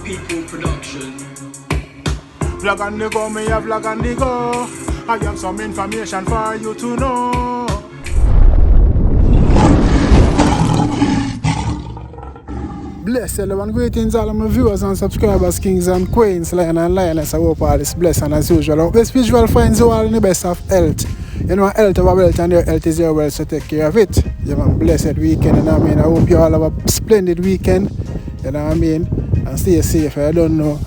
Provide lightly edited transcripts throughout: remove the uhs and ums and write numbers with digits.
People production. Vlog on the go, me a vlog on the go. I have some information for you to know. Bless everyone, greetings all of my viewers and subscribers, kings and queens, lion and lioness. I hope all is blessed and as usual. Best visual finds you all in the best of health. You know, health over wealth and your health is your wealth, so take care of it. You have a blessed weekend, you know what I mean? I hope you all have a splendid weekend, you know what I mean? And stay safe. I don't know,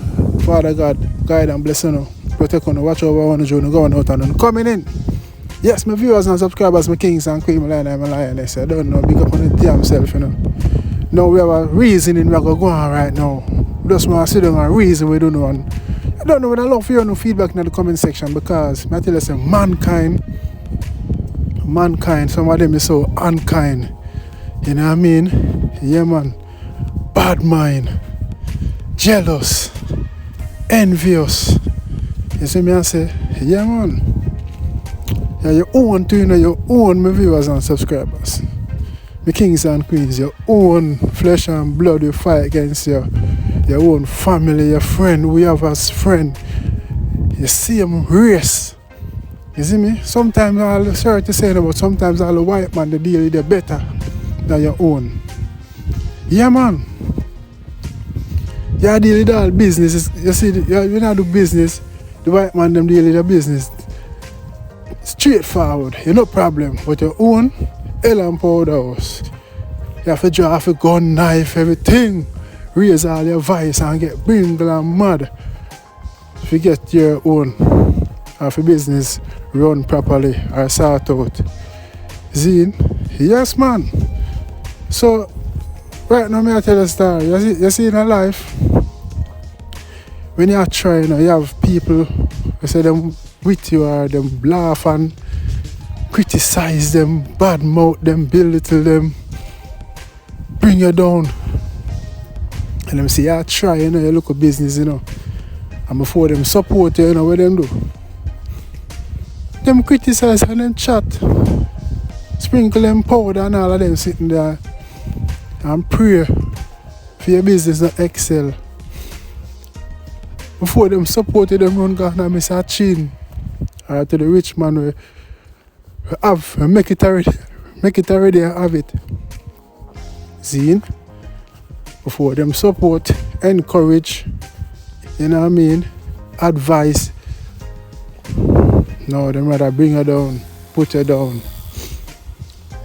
Father God, guide and bless you, protect you, watch over one of you, going out and coming in. Yes, my viewers and subscribers, my kings and queens, my lion and my lioness. I don't know, big up on the damn self, you know. Now we have a reasoning we are going to go on right now. We just want to sit down and reason we don't know. And I don't know, I love for you no feedback in the comment section because I tell you say mankind, some of them is so unkind. You know what I mean? Yeah man. Bad mind, jealous, envious. You see me I say, yeah man. Yeah, you own to your own my viewers and subscribers. The kings and queens, your own flesh and blood you fight against your own family, your friend, we have as friend. You see them race. You see me? Sometimes I'll sorry to say that, but sometimes all the white man they deal with it better than your own. Yeah man. You deal with all business. You see, you not do business, the white man them deal with the business. Straightforward, no problem. But your own hell and powder house. You have to draw off a gun, knife, everything. Raise all your vice and get bringle and mad. If you get your own, have a business run properly or sort out. Zine? Yes man. So right now I tell you a story. You see in a life, when you are trying, you have people who say them with you or them laugh and criticize them, badmouth them, belittle them, bring you down. And them say, you try, you look at business, And before them support you, what them do? Them criticize and them chat. Sprinkle them powder and all of them sitting there and pray for your business to excel. Before them support you, them run down and miss a chin. Or to the rich man make it already and have it. Zine? Before them support, encourage, you know what I mean? Advice. No, them rather bring you down, put you down.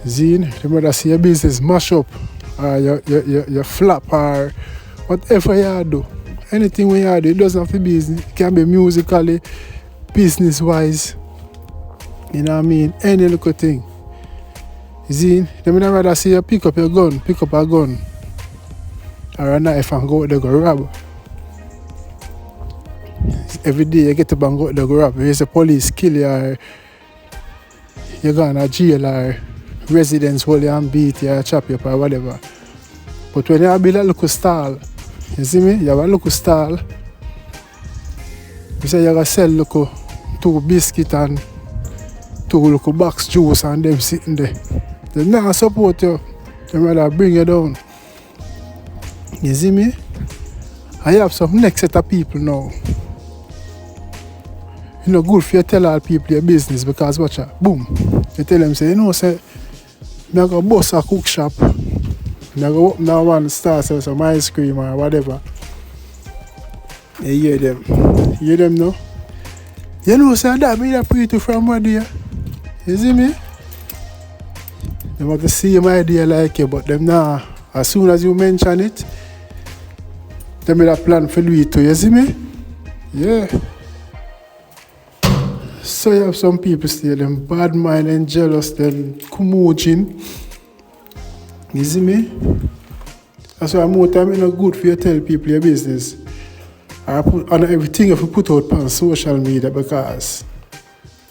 Zine? Them rather see your business mash up, or your flap, or whatever you do. Anything when you do, it doesn't have to be business. It can be musically, business wise. You know what I mean? Any little thing. Zine, them would rather see you pick up a gun, or a knife and go out there go rob. Every day you get up and go out there go rob. If the police kill you, or you go in a jail, or residents hold you and beat you, or chop you up, or whatever. But when you build a little stall, you see me? You have a little stall. You say you're going to sell little 2 biscuits and 2 little box juice and them sitting there. They never support you. They rather bring you down. You see me? I have some next set of people now. Good for you to tell all people your business because watch out, boom. You tell them, say, say, I'm going to bust a cook shop. I'm going to open that one, start sell some ice cream or whatever. You hear them. You hear them now? Say that me that pretty from what there. You see me? They have the same idea like you, but them now, as soon as you mention it, they made a plan for you too, you see me? Yeah. So you have some people still, them bad mind and jealous, them kumujin. You see me? That's why more time it's not good for you to tell people your business. I put on everything if you put out on social media because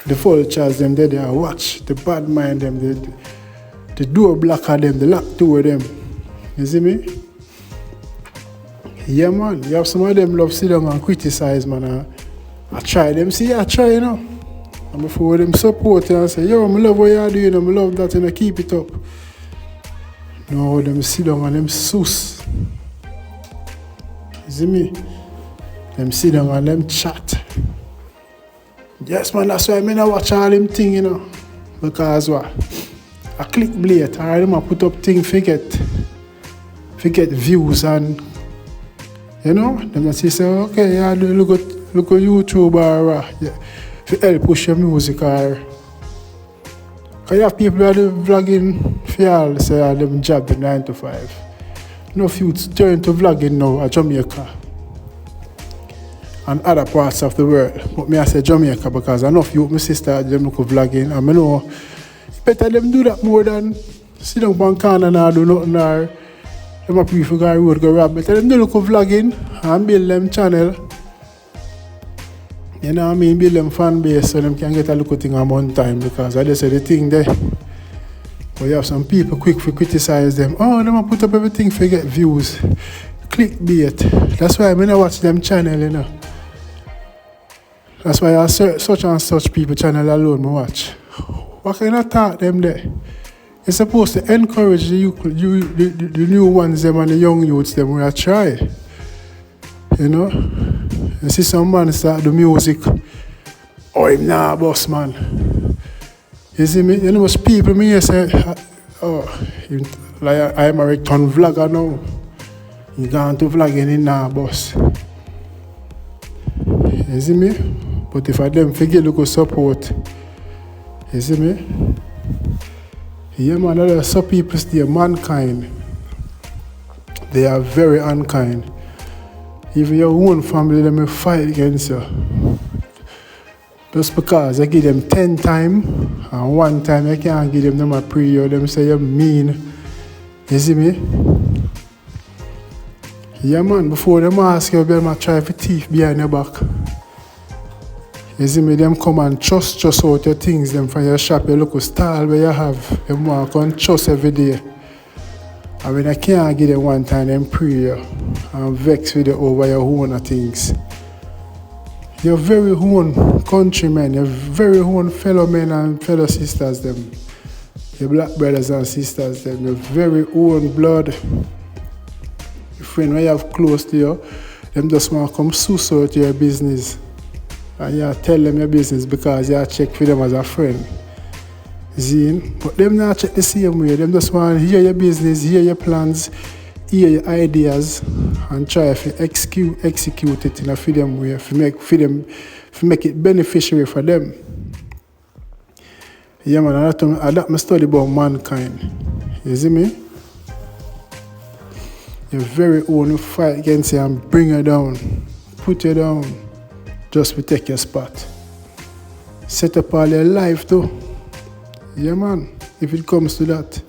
the vultures them they watch, the bad mind them, the door blocker them, the lock door them. You see me? Yeah man, you have some of them love sit down and criticize man. I try them, see I try And before them support you and say, yo, I love what you're doing, I love that and I keep it up. No, them sit down and them sus. see me? Them sit down and them chat. Yes, man, that's why I not watch all them thing, you know. Because what? I click blade, or them put up thing, forget views and, you know, them say, okay, yeah, look at YouTube or yeah, to help push your music or. Because you have people that are vlogging for all, say, them job 9 to 5. No youths turn to vlogging now at Jamaica and other parts of the world. But me I say Jamaica because enough youth, my sister, them look vlogging, and I know better them do that more than sit down on corner and do nothing or them a prefer go road go rob. Better them do look vlogging and build them channel. You know what I mean? Build them fan base so them can get a look at thing on one time, because I just say the thing there. But you have some people quick to criticize them. Oh, them put up everything for get views. Clickbait. That's why I mean I watch them channel, you know. That's why I such and such people channel alone I watch. What kind of talk them there? You're supposed to encourage the new ones them and the young youths them where I try. You know? You see some man start the music. Oh, him nah boss man. You see me? You know most people me say, oh, like I'm a return vlogger now. He gone to vlogging in nah boss. You see me? But if I them forget look at support, you see me? Yeah man, there are some people still mankind. They are very unkind. Even your own family, they may fight against you. Just because I give them 10 times, and 1 time I can't give them a prayer, them say you're mean. You see me? Yeah man, before them ask you, them try for thief behind your back. You see me, them come and trust out your things, them from your shop, your local style where you have. Them want to come trust every day. And when I can't give them 1 time, them pray and vex with you over your own things. Your very own countrymen, your very own fellow men and fellow sisters, them. Your black brothers and sisters, them. Your very own blood. Your friend when you have close to you, them just want to come suss out your business. And you tell them your business because you check for them as a friend. Zine, but them not check the same way. Them just want to hear your business, hear your plans, hear your ideas, and try to execute it in a freedom way, to make it beneficiary for them. Yeah man, I study about mankind. You see me? Your very own fight against you and bring you down, put you down, just to take your spot. Set up all your life too. Yeah man, if it comes to that,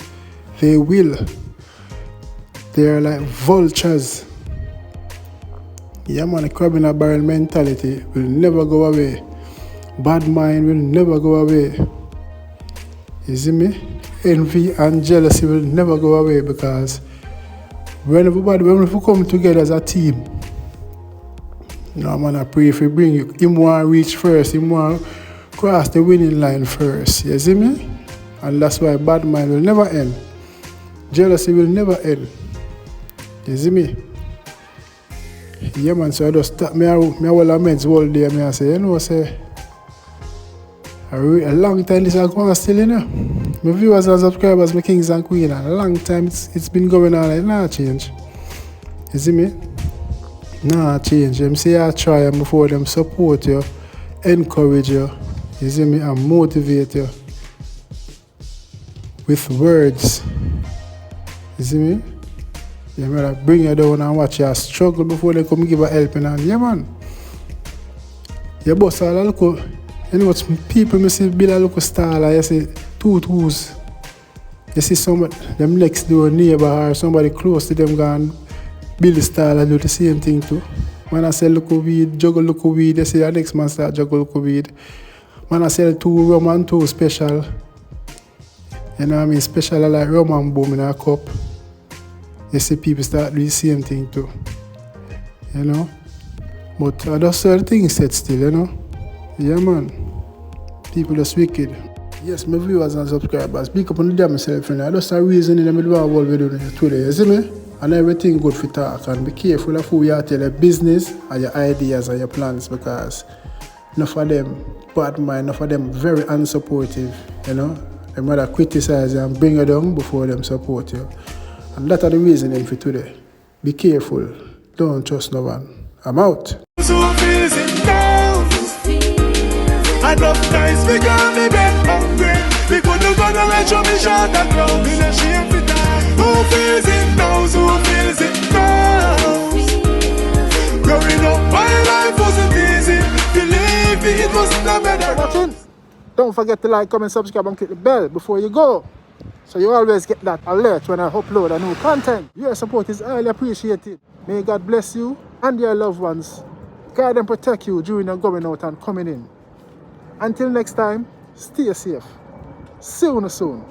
they will. They are like vultures. Yeah man, a crab in a barrel mentality will never go away. Bad mind will never go away. You see me? Envy and jealousy will never go away, because when we come together as a team, no man, I pray if we bring you, him want to reach first, him want to cross the winning line first. You see me? And that's why bad mind will never end. Jealousy will never end. You see me? Yeah man, so I just stop me well amends all day, I say, you know, say a long time this is going on still, you know. My viewers and subscribers, my kings and queens, a long time it's been going on, it not change. You see me? Nah change. Them say I try them before them support you, encourage you, you see me, and motivate you with words. You see me? You better bring you down and watch you struggle before they come give a helping hand. Yeah man. You boss all a look, you know what people me see build a look style, you see two tools. You see somebody, them next door neighbor or somebody close to them gone build the style and do the same thing too. Man I sell local weed, juggle local weed, you see the next man start juggle local weed. Man I sell 2 rum and 2 special. You know what I mean? Special like rum and boom in a cup. You see people start doing the same thing too. You know? But I just certain things set still, you know? Yeah man. People just wicked. Yes, my viewers and subscribers, speak up on the damn myself, and I just a reason in the middle of what we're doing today, you see me? And everything good for talk. And be careful of who you tell your business and your ideas and your plans, because enough of them bad mind, enough of them very unsupportive, you know. They rather criticize you and bring you down before them support you. And that's the reason for today. Be careful. Don't trust no one. I'm out. Enough times we got me get hungry. We couldn't go to let you me shot and close. In a shame for time. Who feels it now? Who feels it now? Growing up, my life wasn't easy. Believe me, it wasn't a better. Watching. Don't forget to like, comment, subscribe, and click the bell before you go, so you always get that alert when I upload a new content. Your support is highly appreciated. May God bless you and your loved ones. Guide and protect you during your going out and coming in. Until next time, stay safe. See you soon.